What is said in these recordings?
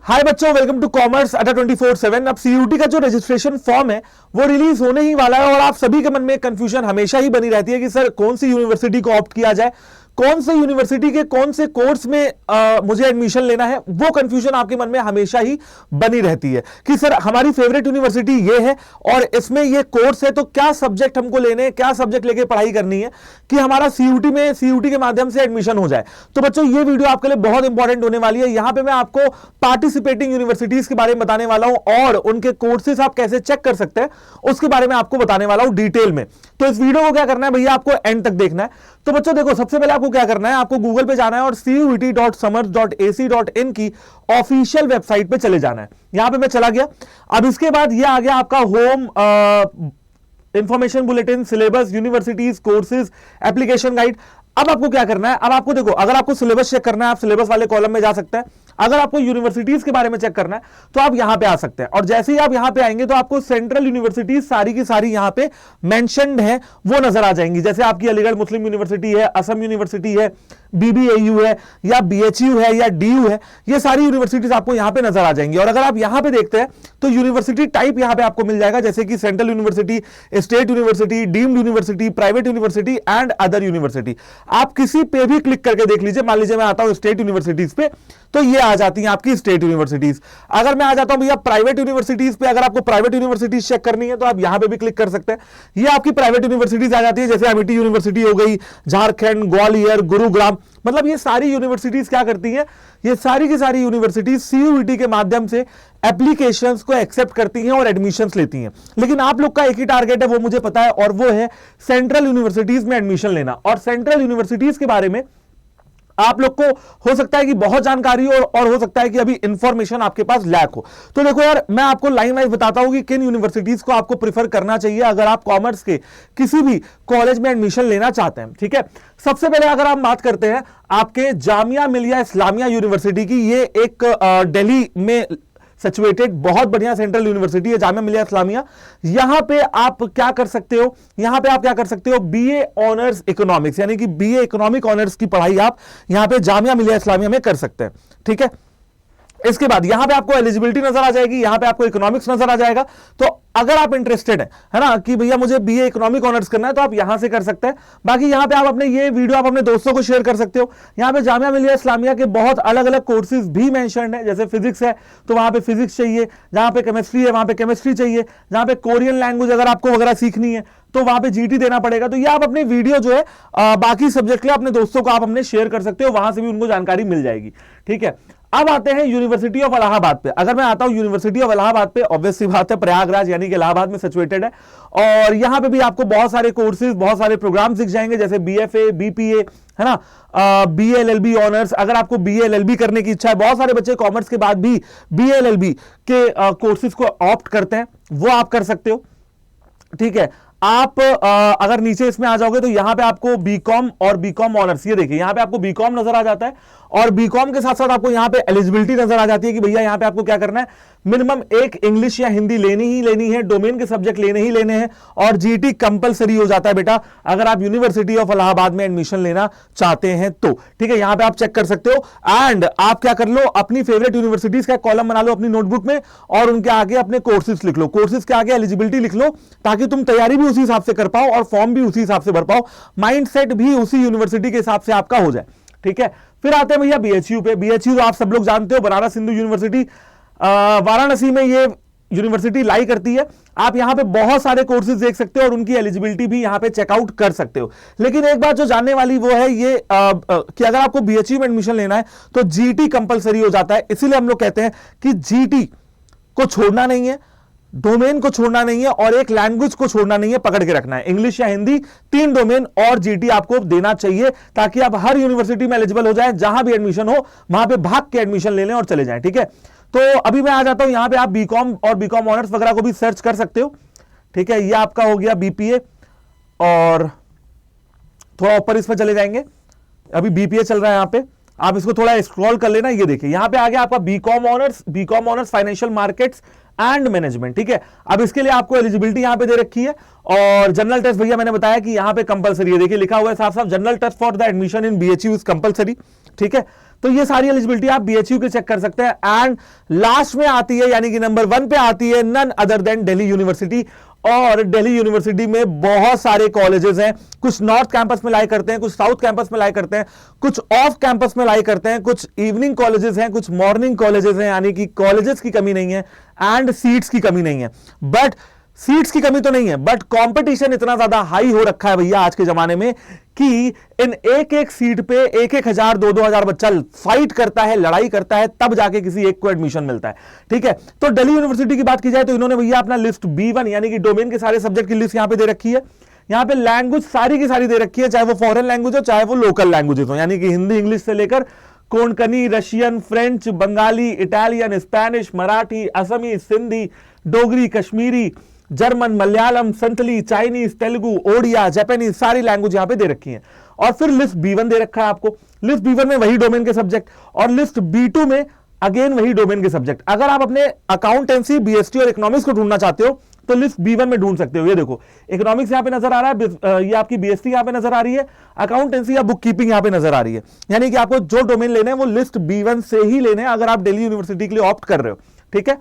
हाय बच्चों, welcome to commerce अड्डा 24/7। अब सीयूटी का जो रजिस्ट्रेशन फॉर्म है वो रिलीज होने ही वाला है और आप सभी के मन में कंफ्यूजन हमेशा ही बनी रहती है कि सर कौन सी यूनिवर्सिटी को ऑप्ट किया जाए, कौन से यूनिवर्सिटी के कौन से कोर्स में मुझे एडमिशन लेना है। वो कंफ्यूजन आपके मन में हमेशा ही बनी रहती है कि सर हमारी फेवरेट यूनिवर्सिटी ये है और इसमें ये कोर्स है, तो क्या सब्जेक्ट हमको लेने हैं, क्या सब्जेक्ट लेके पढ़ाई करनी है कि हमारा सीयूटी के माध्यम से एडमिशन हो जाए। तो बच्चों ये वीडियो आपके लिए बहुत इंपॉर्टेंट होने वाली है। यहां पे मैं आपको पार्टिसिपेटिंग यूनिवर्सिटीज के बारे में बताने वाला हूं और उनके कोर्सेज आप कैसे चेक कर सकते हैं उसके बारे में आपको बताने वाला हूं डिटेल में। तो इस वीडियो को क्या करना है भैया, आपको एंड तक देखना है। तो बच्चों देखो, सबसे पहले आपको क्या करना है, आपको गूगल पे जाना है और CUET.समर्थ.ac.in की ऑफिशियल वेबसाइट पे चले जाना है। यहां पे मैं चला गया। अब इसके बाद ये आ गया आपका home, information bulletin, syllabus, universities, courses, application guide. अब आपको क्या करना है, अब आपको देखो, अगर आपको सिलेबस चेक करना है आप सिलेबस वाले कॉलम में जा सकते हैं। अगर आपको यूनिवर्सिटीज के बारे में चेक करना है तो आप यहां पे आ सकते हैं और जैसे ही आप यहां पे आएंगे तो आपको सेंट्रल यूनिवर्सिटीज सारी की सारी यहां पे मेंशन्ड है वो नजर आ जाएंगी। जैसे आपकी अलीगढ़ मुस्लिम यूनिवर्सिटी है, असम यूनिवर्सिटी है, BBAU है या BHU है या DU है, ये सारी यूनिवर्सिटीज आपको यहां पे नजर आ जाएंगी। और अगर आप यहां पे देखते हैं तो यूनिवर्सिटी टाइप यहां पे आपको मिल जाएगा, जैसे कि central university, state university, deemed university, private university and other university. आप किसी पे भी क्लिक करके देख लीजिए। मान लीजिए मैं आता हूं स्टेट यूनिवर्सिटीज पे तो ये आ जाती हैं आपकी स्टेट यूनिवर्सिटीज। अगर मैं आ जाता हूं भैया प्राइवेट यूनिवर्सिटीज पे, अगर आपको प्राइवेट यूनिवर्सिटीज चेक करनी है तो आप यहां पे भी क्लिक कर सकते हैं। ये आपकी प्राइवेट यूनिवर्सिटीज आ जाती है, जैसे अमिटी यूनिवर्सिटी हो गई, झारखंड, ग्वालियर, गुरुग्राम। मतलब ये सारी यूनिवर्सिटीज क्या करती हैं, ये सारी की सारी यूनिवर्सिटीज CUET के माध्यम से एप्लीकेशंस को एक्सेप्ट करती हैं और एडमिशंस लेती हैं। लेकिन आप लोग का एक ही टारगेट है, वो मुझे पता है, और वो है सेंट्रल यूनिवर्सिटीज में एडमिशन लेना। और सेंट्रल यूनिवर्सिटीज के बारे में आप लोग को हो सकता है कि बहुत जानकारी हो और हो सकता है कि अभी इंफॉर्मेशन आपके पास लैक हो। तो देखो यार, मैं आपको लाइन वाइज बताता हूं कि किन यूनिवर्सिटीज को आपको प्रीफर करना चाहिए अगर आप कॉमर्स के किसी भी कॉलेज में एडमिशन लेना चाहते हैं। ठीक है, सबसे पहले अगर हम बात करते हैं आपके जामिया मिलिया इस्लामिया यूनिवर्सिटी की, ये एक दिल्ली में सिचुएटेड बहुत बढ़िया सेंट्रल यूनिवर्सिटी है, जामिया मिलिया इस्लामिया। यहां पे आप क्या कर सकते हो, यहां पे आप क्या कर सकते हो, BA ऑनर्स इकोनॉमिक्स, यानी कि BA इकोनॉमिक ऑनर्स की पढ़ाई आप यहां पे जामिया मिलिया इस्लामिया में कर सकते हैं। ठीक है, इसके बाद यहां पे आपको एलिजिबिलिटी नजर आ जाएगी, यहां पे आपको इकोनॉमिक्स नजर आ जाएगा। तो अगर आप इंटरेस्टेड है ना कि भैया मुझे BA इकोनॉमिक ऑनर्स करना है तो आप यहां से कर सकते हैं। बाकी यहां पे आप अपने ये वीडियो आप अपने दोस्तों को शेयर कर सकते हो। यहां पे जामिया मिलिया इस्लामिया के बहुत अलग अलग कोर्सेज भी मेंशन्ड है, जैसे फिजिक्स है तो वहां पे फिजिक्स चाहिए, जहां पे केमिस्ट्री है वहां पे केमिस्ट्री चाहिए, जहां पे कोरियन लैंग्वेज अगर आपको वगैरह सीखनी है तो वहां पे GT देना पड़ेगा। तो ये आप अपने वीडियो जो है बाकी सब्जेक्ट के लिए अपने दोस्तों को आप अपने शेयर कर सकते हो, वहां से भी उनको जानकारी मिल जाएगी। ठीक है, अब आते हैं यूनिवर्सिटी ऑफ इलाहाबाद पे। अगर मैं आता हूं यूनिवर्सिटी ऑफ इलाहाबाद पे, ऑब्वियस सी बात है प्रयागराज यानी कि इलाहाबाद में सिचुएटेड है और यहां पे भी आपको बहुत सारे कोर्सेज, बहुत सारे प्रोग्राम दिख जाएंगे, जैसे BFA, BPA है ना, BA LLB ऑनर्स। अगर आपको BA LLB करने की इच्छा है, बहुत सारे बच्चे कॉमर्स के बाद भी BA LLB के कोर्सेज को ऑप्ट करते हैं, वो आप कर सकते हो। ठीक है, आप अगर नीचे इसमें आ जाओगे तो यहां पे आपको BCom और BCom ऑनर्स, ये देखिए यहां पे आपको BCom नजर आ जाता है और BCom के साथ साथ आपको यहां पे एलिजिबिलिटी नजर आ जाती है कि भैया यहां पे आपको क्या करना है, मिनिमम एक इंग्लिश या हिंदी लेनी ही लेनी है, डोमेन के सब्जेक्ट लेने ही लेने हैं और GT कंपलसरी हो जाता है बेटा अगर आप यूनिवर्सिटी ऑफ इलाहाबाद में एडमिशन लेना चाहते हैं तो। ठीक है, यहां पे आप चेक कर सकते हो एंड आप क्या कर लो, अपनी फेवरेट यूनिवर्सिटीज का कॉलम बना लो अपनी नोटबुक में और उनके आगे अपने कोर्सेज लिख लो, कोर्सेज के आगे एलिजिबिलिटी लिख लो, ताकि तुम तैयारी भी उसी हिसाब से कर पाओ और फॉर्म भी उसी हिसाब से भर पाओ, माइंडसेट भी उसी यूनिवर्सिटी के हिसाब से आपका हो जाए। ठीक है, फिर आते हैं भैया BHU पे। BHU आप सब लोग जानते हो, बनारस हिंदू यूनिवर्सिटी वाराणसी में ये यूनिवर्सिटी लाई करती है। आप यहां पे बहुत सारे कोर्सेज देख सकते हो और उनकी एलिजिबिलिटी भी यहां पे चेकआउट कर सकते हो। लेकिन एक बात जो जानने वाली वो है ये कि अगर आपको BHU में एडमिशन लेना है तो GT कंपलसरी हो जाता है। इसीलिए हम लोग कहते हैं कि GT को छोड़ना नहीं है, डोमेन को छोड़ना नहीं है और एक लैंग्वेज को छोड़ना नहीं है, पकड़ के रखना है, इंग्लिश या हिंदी, 3 डोमेन और GT आपको देना चाहिए ताकि आप हर यूनिवर्सिटी में एलिजिबल हो जाए, जहां भी एडमिशन हो वहां पे भाग के एडमिशन ले लें और चले जाएं। ठीक है, तो अभी मैं आ जाता हूं यहां पे, आप BCom और BCom ऑनर्स वगैरह को भी सर्च कर सकते हो। ठीक है, ये आपका हो गया BPA और थोड़ा ऊपर इस पर चले जाएंगे, अभी BPA चल रहा है यहां पे, आप इसको थोड़ा स्क्रॉल कर लेना। ये देखिए यहां पे आ गया आपका BCom honours financial markets and management. ठीक है, अब इसके लिए आपको एलिजिबिलिटी यहां पे दे रखी है और जनरल टेस्ट भैया मैंने बताया कि यहां पे कंपलसरी है, देखिए लिखा हुआ है साफ साफ, general test for the admission in BHU is compulsory. ठीक है, तो ये सारी एलिजिबिलिटी आप बीएचयू के चेक कर सकते हैं। एंड लास्ट में आती है, यानी कि नंबर 1 पे आती है none other than Delhi university. और दिल्ली यूनिवर्सिटी में बहुत सारे कॉलेजेस हैं, कुछ नॉर्थ कैंपस में लाई करते हैं, कुछ साउथ कैंपस में लाई करते हैं, कुछ ऑफ कैंपस में लाई करते हैं, कुछ इवनिंग कॉलेजेस हैं, कुछ मॉर्निंग कॉलेजेस हैं, यानी कि कॉलेजेस की कमी नहीं है एंड सीट्स की कमी नहीं है। बट सीट्स की कमी तो नहीं है, बट कंपटीशन इतना ज्यादा हाई हो रखा है भैया आज के जमाने में कि इन एक एक सीट पे 1,000 2,000 बच्चा फाइट करता है, लड़ाई करता है, तब जाके किसी एक को एडमिशन मिलता है। ठीक है, तो दिल्ली यूनिवर्सिटी की बात की जाए तो इन्होंने भैया अपना लिस्ट B1 यानी कि डोमेन के सारे सब्जेक्ट की लिस्ट यहां पे दे रखी है। यहां पे लैंग्वेज सारी की सारी दे रखी है, चाहे वो फॉरेन लैंग्वेज हो चाहे वो लोकल लैंग्वेजेस हो, यानी कि हिंदी इंग्लिश से लेकर Konkani, Russian, French, Bengali, Italian, Spanish, Marathi, Assamese, Sindhi, Dogri, Kashmiri, German, Malayalam, Santali, Chinese, Telugu, Odia, Japanese, सारी लैंग्वेज यहां पे दे रखी है। और फिर लिस्ट B1 दे रखा है आपको। लिस्ट B1 में वही डोमेन के सब्जेक्ट, और लिस्ट B2 में अगेन वही डोमेन के सब्जेक्ट। अगर आप अपने अकाउंटेंसी, बीएसटी और इकोनॉमिक्स को ढूंढना चाहते हो तो लिस्ट B1 में ढूंढ सकते हो। ये देखो, इकोनॉमिक्स यहां पे नजर आ रहा है, ये आपकी बीएसटी यहां पे नजर आ रही है, अकाउंटेंसी या बुक कीपिंग यहां पे नजर आ रही है। यानी कि आपको जो डोमेन लेने हैं वो लिस्ट B1 से ही लेने हैं अगर आप दिल्ली यूनिवर्सिटी के लिए ऑप्ट कर रहे हो। ठीक है,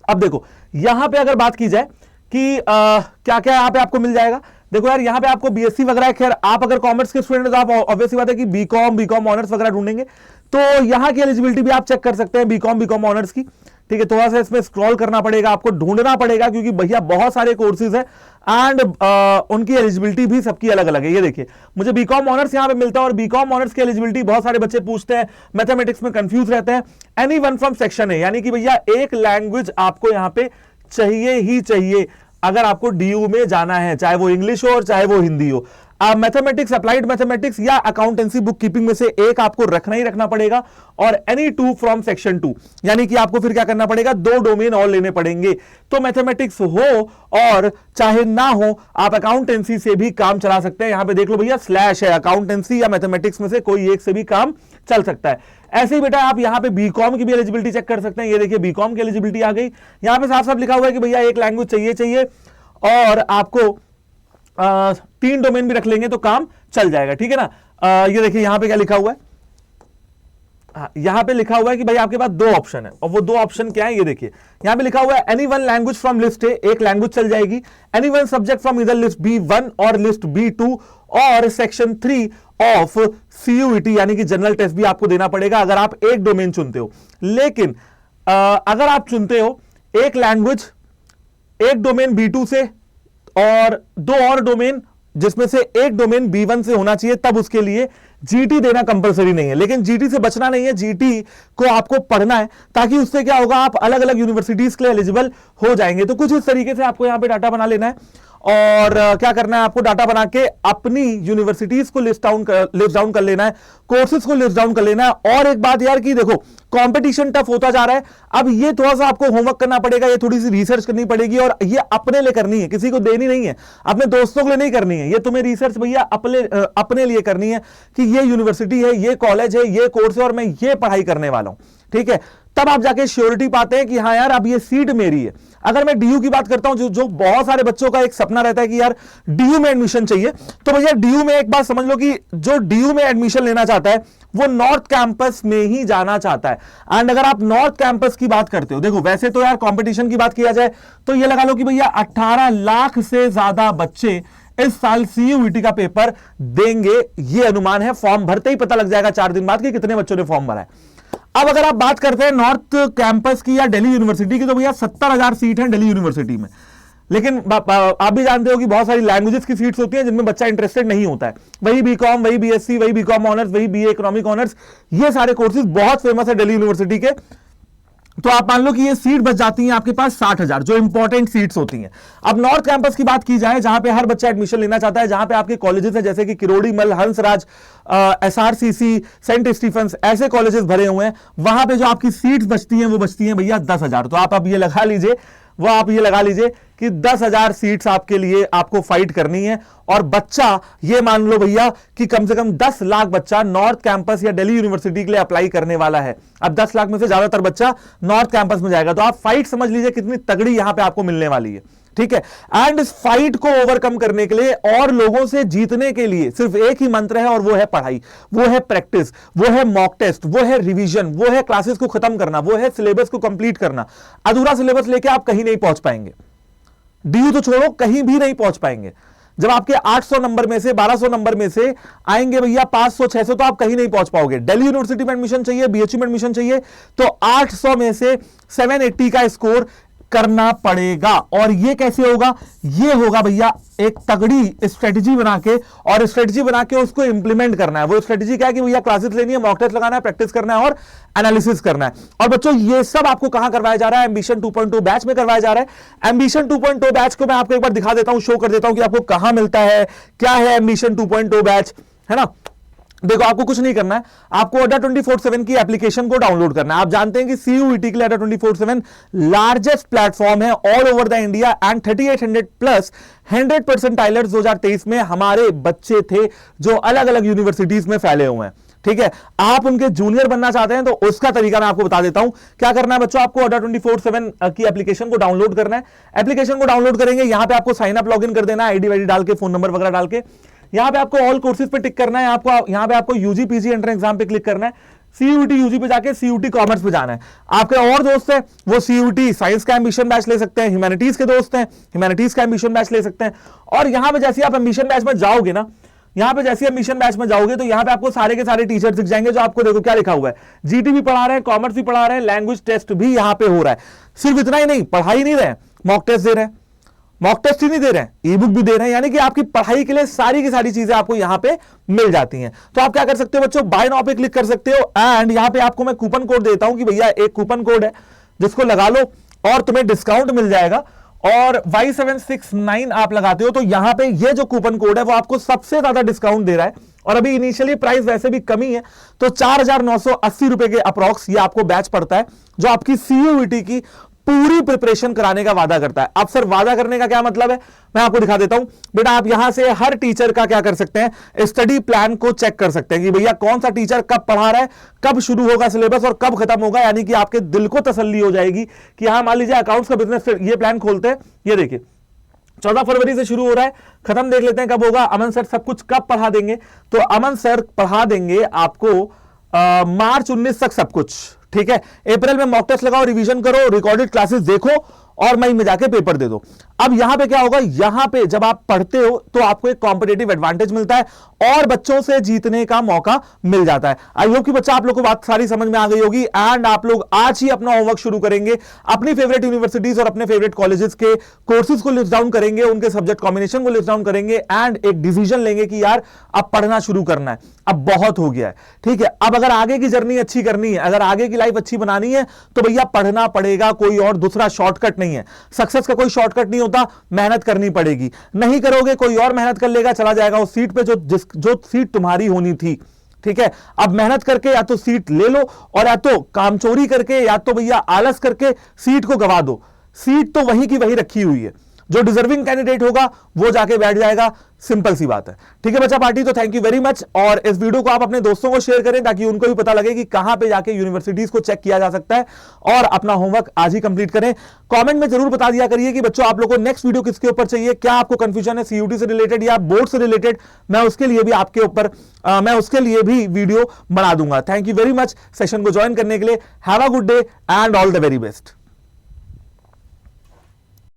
अब देखो यहां पे अगर बात की जाए कि क्या क्या यहां पे आपको मिल जाएगा। देखो यार, यहां पे आपको बीएससी वगैरह, खैर आप अगर कॉमर्स के स्टूडेंट तो आप ऑब्वियसली बात है कि बीकॉम ऑनर्स वगैरह ढूंढेंगे, तो यहां की एलिजिबिलिटी भी आप चेक कर सकते हैं बीकॉम ऑनर्स की। ठीक है, थोड़ा सा इसमें स्क्रॉल करना पड़ेगा, आपको ढूंढना पड़ेगा, क्योंकि भैया बहुत सारे कोर्सेज हैं एंड उनकी एलिजिबिलिटी भी सबकी अलग अलग है। ये देखिए, मुझे बीकॉम ऑनर्स यहां पे मिलता है, और बीकॉम ऑनर्स की एलिजिबिलिटी बहुत सारे बच्चे पूछते हैं, मैथमेटिक्स में कंफ्यूज रहते हैं। Any one from section A, यानी कि भैया एक लैंग्वेज आपको यहां पे चाहिए ही चाहिए अगर आपको डीयू में जाना है, चाहे वो इंग्लिश हो और चाहे वो हिंदी हो। मैथमेटिक्स, अप्लाइड मैथमेटिक्स या अकाउंटेंसी बुक कीपिंग में से एक आपको रखना ही रखना पड़ेगा, और एनी 2 फ्रॉम सेक्शन 2, यानी कि आपको फिर क्या करना पड़ेगा, 2 डोमेन और लेने पड़ेंगे। तो मैथमेटिक्स हो और चाहे ना हो, आप अकाउंटेंसी से भी काम चला सकते हैं। यहां पे देख लो भैया, स्लैश है, अकाउंटेंसी या मैथमेटिक्स में से कोई एक से भी काम चल सकता है। ऐसे ही बेटा आप यहां पे बीकॉम की भी एलिजिबिलिटी चेक कर सकते हैं। ये देखिए, बीकॉम की एलिजिबिलिटी आ गई, यहां पे साफ साफ लिखा हुआ है कि भैया एक लैंग्वेज चाहिए और आपको 3 डोमेन भी रख लेंगे तो काम चल जाएगा। ठीक है ना। ये देखिए यहां पे क्या लिखा हुआ है, यहां पे लिखा हुआ है कि भाई आपके पास 2 ऑप्शन है, और वो 2 ऑप्शन क्या है, ये देखिए यहां पे लिखा हुआ है any one language from list A, एक लैंग्वेज चल जाएगी, एनी वन सब्जेक्ट फ्रॉम इधर लिस्ट B1 और लिस्ट B2 और सेक्शन 3 ऑफ CUET, यानी कि जनरल टेस्ट भी आपको देना पड़ेगा अगर आप एक डोमेन चुनते हो। लेकिन अगर आप चुनते हो एक लैंग्वेज, एक डोमेन B2 से और 2 और डोमेन, जिसमें से एक डोमेन B1 से होना चाहिए, तब उसके लिए जीटी देना कंपलसरी नहीं है। लेकिन जीटी से बचना नहीं है, जीटी को आपको पढ़ना है, ताकि उससे क्या होगा, आप अलग अलग यूनिवर्सिटीज के लिए एलिजिबल हो जाएंगे। तो कुछ इस तरीके से आपको यहां पे डाटा बना लेना है, और क्या करना है, आपको डाटा बना के अपनी यूनिवर्सिटीज को लिस्ट डाउन कर लेना है, कोर्सेज को लिस्ट डाउन कर लेना है। और एक बात यार कि देखो, कंपटीशन टफ होता जा रहा है, अब ये थोड़ा सा आपको होमवर्क करना पड़ेगा, ये थोड़ी सी रिसर्च करनी पड़ेगी, और ये अपने लिए करनी है, किसी को देनी नहीं है, अपने दोस्तों के लिए नहीं करनी है। ये तुम्हें रिसर्च भैया अपने लिए करनी है कि ये यूनिवर्सिटी है, ये कॉलेज है, ये कोर्स है, और मैं ये पढ़ाई करने वाला हूं। ठीक है, तब आप जाके श्योरिटी पाते हैं कि हाँ यार, अब ये सीट मेरी है। अगर मैं डीयू की बात करता हूं, जो बहुत सारे बच्चों का एक सपना रहता है कि यार डीयू में एडमिशन चाहिए, तो भैया डीयू में एक बात समझ लो कि जो डीयू में एडमिशन लेना चाहता है वो नॉर्थ कैंपस में ही जाना चाहता है। एंड अगर आप नॉर्थ कैंपस की बात करते हो, देखो वैसे तो यार कंपटीशन की बात किया जाए तो ये लगा लो कि भैया 18 लाख से ज्यादा बच्चे इस साल CUET का पेपर देंगे, ये अनुमान है। फॉर्म भरते ही पता लग जाएगा 4 दिन बाद कि कितने बच्चों ने फॉर्म भरा है। अब अगर आप बात करते हैं नॉर्थ कैंपस की या दिल्ली यूनिवर्सिटी की, तो भैया 70,000 सीट है दिल्ली यूनिवर्सिटी में। लेकिन आप भी जानते हो कि बहुत सारी लैंग्वेजेस की सीट्स होती हैं जिनमें बच्चा इंटरेस्टेड नहीं होता है। वही बीकॉम, वही बीएससी, वही बीकॉम ऑनर्स, वही बीए इकोनॉमिक ऑनर्स, ये सारे कोर्सेज बहुत फेमस है दिल्ली यूनिवर्सिटी के। तो आप मान लो कि ये सीट बच जाती हैं आपके पास 60,000, जो इंपॉर्टेंट सीट्स होती हैं। अब नॉर्थ कैंपस की बात की जाए, जहां पे हर बच्चा एडमिशन लेना चाहता है, जहां पे आपके कॉलेजेस हैं जैसे कि Kirorimal, Hansraj, SRCC, saint Stephen's, ऐसे कॉलेजेस भरे हुए हैं, वहां पे जो आपकी सीट्स बचती हैं वो बचती हैं भैया 10,000। तो आप अब ये लगा लीजिए, कि 10,000 सीट्स आपके लिए आपको फाइट करनी है। और बच्चा, ये मान लो भैया कि कम से कम 10 लाख बच्चा नॉर्थ कैंपस या दिल्ली यूनिवर्सिटी के लिए अप्लाई करने वाला है। अब 10 लाख में से ज्यादातर बच्चा नॉर्थ कैंपस में जाएगा, तो आप फाइट समझ लीजिए कितनी तगड़ी यहां पे आपको मिलने वाली है। ठीक है। एंड इस फाइट को ओवरकम करने के लिए और लोगों से जीतने के लिए सिर्फ एक ही मंत्र है, और वो है पढ़ाई, वो है प्रैक्टिस, वो है मॉक टेस्ट, वो है रिवीजन, वो है क्लासेस को खत्म करना, वो है सिलेबस को कंप्लीट करना। अधूरा सिलेबस लेके आप कहीं नहीं पहुंच पाएंगे, डीयू तो छोड़ो, कहीं भी नहीं पहुंच पाएंगे। जब आपके 800 नंबर में से 1200 नंबर में से आएंगे भैया 500 600, तो आप कहीं नहीं पहुंच पाओगे। दिल्ली यूनिवर्सिटी में एडमिशन चाहिए, बीएचयू में एडमिशन चाहिए, तो 800 में से 780 का स्कोर करना पड़ेगा। और ये कैसे होगा? ये होगा भैया एक तगड़ी स्ट्रेटजी बना के, और स्ट्रेटजी बना के उसको इंप्लीमेंट करना है। वो स्ट्रेटजी क्या है कि भैया क्लासेस लेनी है, मॉक टेस्ट लगाना है, प्रैक्टिस करना है और एनालिसिस करना है। और बच्चों ये सब आपको कहां करवाया जा रहा है? एम्बिशन 2.0 बैच में करवाया जा रहा है। एम्बिशन 2.0 बैच को मैं आपको एक बार दिखा देता हूं, शो कर देता हूं कि आपको कहां मिलता है, क्या है एम्बिशन 2.0 बैच, है ना। देखो आपको कुछ नहीं करना है, आपको अड्डा 24/7 की एप्लीकेशन को डाउनलोड करना है। आप जानते हैं कि सीयूईटी के लिए अड्डा 24/7 लार्जेस्ट प्लेटफॉर्म है all over the India, and 3800 plus 100% टाइलर्स 2023 में हमारे बच्चे थे जो अलग अलग यूनिवर्सिटीज में फैले हुए हैं। ठीक है, आप उनके जूनियर बनना चाहते हैं तो उसका तरीका मैं आपको बता देता हूं। क्या करना है बच्चों, आपको अड्डा 24/7 की एप्लीकेशन को डाउनलोड करना है। एप्लीकेशन को डाउनलोड करेंगे, यहां पे आपको साइन अप लॉगिन कर देना है, आईडी वाईडी डाल के, फोन नंबर वगैरह डाल के। यहां पे आपको ऑल कोर्सेज पे टिक करना है, आपको यहां पे आपको यूजी पीजी एंट्रेंस एग्जाम पे क्लिक करना है, सीयूटी यूजी पे जाके सीयूटी कॉमर्स पे जाना है। आपके और दोस्त हैं वो सीयूटी साइंस का एम्बिशन बैच ले सकते हैं, ह्यूमैनिटीज के दोस्त हैं ह्यूमैनिटीज का एम्बिशन बैच ले सकते हैं। और यहां पे जैसे आप एम्बिशन बैच में जाओगे ना, यहां पे जैसे एडमिशन बैच में जाओगे तो यहां पे आपको सारे के सारे टीचर्स दिख जाएंगे, जो आपको देखो क्या लिखा हुआ है, जीटी भी पढ़ा रहे हैं, कॉमर्स भी पढ़ा रहे हैं, लैंग्वेज टेस्ट भी यहां पे हो रहा है। सिर्फ इतना ही नहीं, पढ़ाई नहीं रहे, मॉक टेस्ट दे रहे हैं, मॉक टेस्ट ही नहीं दे रहे हैं, ई बुक भी दे रहे हैं, यानी कि आपकी पढ़ाई के लिए सारी की सारी चीजें आपको यहां पे मिल जाती हैं। तो आप क्या कर सकते हो बच्चों, बाय नाउ पे क्लिक कर सकते हो, एंड यहां पे आपको मैं कूपन कोड देता हूं कि भैया एक कूपन कोड है जिसको लगा लो और तुम्हें डिस्काउंट मिल जाएगा। और Y769 आप लगाते हो तो यहां पे ये जो कूपन कोड है वो आपको सबसे ज्यादा डिस्काउंट दे रहा है। और अभी इनिशियली प्राइस वैसे भी कमी है, तो 4,980 रुपए के अप्रॉक्स ये आपको बैच पड़ता है, जो आपकी सीयूईटी की पूरी प्रिपरेशन कराने का वादा करता है। अब सर वादा करने का क्या मतलब है, मैं आपको दिखा देता हूं। बेटा आप यहां से हर टीचर का क्या कर सकते हैं, स्टडी प्लान को चेक कर सकते हैं कि भैया कौन सा टीचर कब पढ़ा रहा है, कब शुरू होगा सिलेबस और कब खत्म होगा। यानी कि आपके दिल को तसल्ली हो जाएगी कि हाँ मान लीजिए अकाउंट्स का बिजनेस ये प्लान खोलते हैं, ये देखिए 14 फरवरी से शुरू हो रहा है, खत्म देख लेते हैं कब होगा। अमन सर सब कुछ कब पढ़ा देंगे, तो अमन सर पढ़ा देंगे आपको मार्च 19 तक सब कुछ। ठीक है, अप्रैल में मॉक टेस्ट लगाओ, रिवीजन करो, रिकॉर्डेड क्लासेस देखो और मई में जाके पेपर दे दो। अब यहां पे क्या होगा, यहां पे जब आप पढ़ते हो तो आपको एक कॉम्पिटेटिव एडवांटेज मिलता है और बच्चों से जीतने का मौका मिल जाता है। आई होप कि बच्चा आप लोग को बात सारी समझ में आ गई होगी, एंड आप लोग आज ही अपना होमवर्क शुरू करेंगे, अपनी फेवरेट यूनिवर्सिटीज और अपने फेवरेट कॉलेजेस के कोर्सेज को लिस्ट डाउन करेंगे, उनके सब्जेक्ट कॉम्बिनेशन को लिस्ट डाउन करेंगे, एंड एक डिसीजन लेंगे कि यार अब पढ़ना शुरू करना है, अब बहुत हो गया है। ठीक है, अब अगर आगे की जर्नी अच्छी करनी है, अगर आगे की लाइफ अच्छी बनानी है तो भैया पढ़ना पड़ेगा, कोई और दूसरा शॉर्टकट नहीं है। सक्सेस का कोई शॉर्टकट नहीं होता, मेहनत करनी पड़ेगी। नहीं करोगे कोई और मेहनत कर लेगा, चला जाएगा उस सीट पे जो सीट तुम्हारी होनी थी। ठीक है, अब मेहनत करके या तो सीट ले लो, और या तो कामचोरी करके या तो भैया आलस करके सीट को गवा दो। सीट तो वहीं की वहीं रखी हुई है, जो डिजर्विंग कैंडिडेट होगा वो जाके बैठ जाएगा, सिंपल सी बात है। ठीक है बच्चा पार्टी, तो थैंक यू वेरी मच। और इस वीडियो को आप अपने दोस्तों को शेयर करें ताकि उनको भी पता लगे कि कहां पे जाके यूनिवर्सिटीज को चेक किया जा सकता है, और अपना होमवर्क आज ही कंप्लीट करें। कमेंट में जरूर बता दिया करिए कि बच्चों आप लोगों को नेक्स्ट वीडियो किसके ऊपर चाहिए, क्या आपको कंफ्यूजन है सीयूटी से रिलेटेड या बोर्ड से रिलेटेड, मैं उसके लिए भी आपके ऊपर मैं उसके लिए भी वीडियो बना दूंगा। Thank you very much session को ज्वाइन करने के लिए। Have a good day and all the very best.